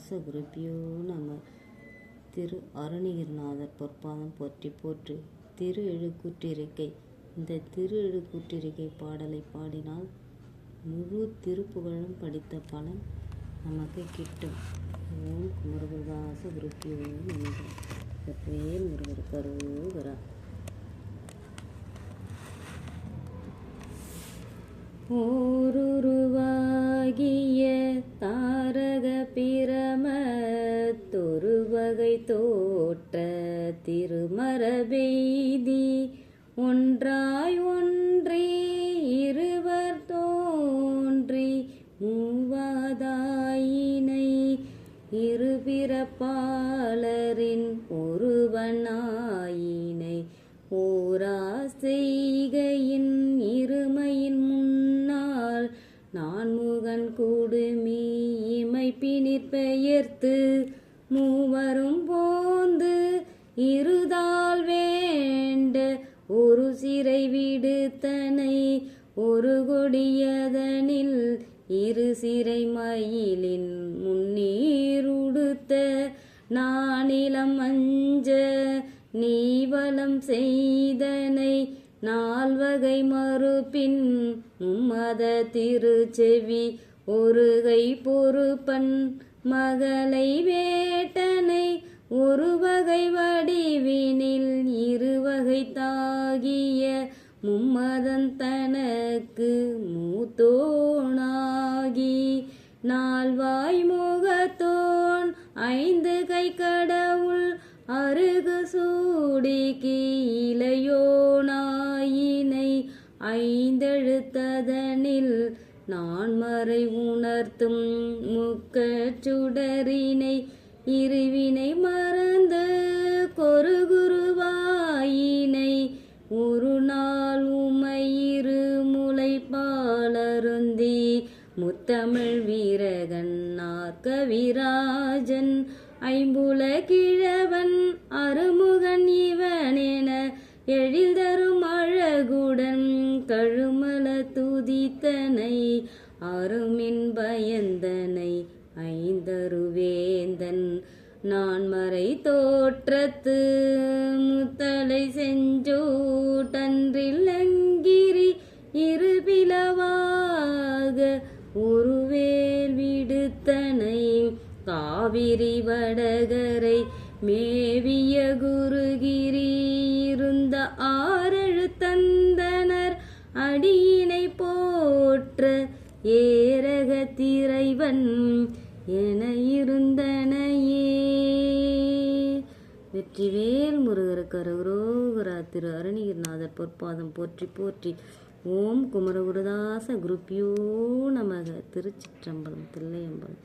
முருகதாச குருப்பியோ நம. திரு அருணகிரிநாதர் பொற்பாதம் போற்றி போற்றி. திரு எழுக்கூற்றிருக்கை. இந்த திரு எழுக்கூற்றிருக்கை பாடலை பாடினால் முழு திருப்புகழும் படித்த பலன் நமக்கு கிட்டும். ஓம் முருகதாச குருப்பியோ நம. வெற்றிவேல் முருகர் கரோகரா. ஓருருவாகிய தாரக பிரம தொருவகை தோற்ற திருமரபெய்தி ஒன்றாய் ஒன்றி இருவர் தோன்றி மூவாதாயினை இருபிறப்பாளரின் ஒருவனாயினை ஓரா செய்கையின் இருமையின் முன்னால் நான்முகன் கூடுமி இமைப்பினிற் பெயர்த்து மூவரும் போந்து இருதால் வேண்ட ஒரு சிறை விடுத்தனை ஒரு கொடியதனில் இரு சிறை மயிலின் முன்னீருடுத்த நானிலம் அஞ்ச நீவலம் செய்தனை நால்வகை மறுப்பின் மும்மத திருச்செவி ஒருகை பொறுப்பன் மகளை வேட்டனை ஒரு வகை வடிவினில் இருவகை தாகிய மும்மதன் தனக்கு மூத்தோனாகி நால்வாய் முகத்தோன் ஐந்து கை கடவுள் அருகு சூடிக்கு இளையோனாயினை ஐந்தெழுத்ததனில் நான்மறை உணர்த்தும் முக்கச்சுடரினை இருவினை மறந்து கொருகுருவாயினை ஒரு நாள் உமையிரு முளைப்பாலருந்தி முத்தமிழ் வீரகன் நாற்கவிராஜன் ஐம்புல கிழவன் அருமுகன் இவனென எழில்தரும் அழகுடன் கழுமல துதித்தனை அருமின் பயந்தனை ஐந்தருவேந்தன் நான்மறை தோற்றத்து முத்தலை செஞ்சோட்டன்றில் அங்கிரி இருபிளவாக ஒருவேல் விடுத்தனை காவிரி வடகரை மேவிய குருகிரி இருந்த ஆறெழுத்தந்தனர் அடியினை போற்ற ஏரக திரைவன் என இருந்தனையே. வெற்றிவேல் முருகர் கரோகரா. திரு அருணகிரிநாதர் பொற்பாதம் போற்றி போற்றி. ஓம் குமரகுருதாச குருப்பியோ நமக. திருச்சிற்றம்பலம். தில்லையம்பலம்.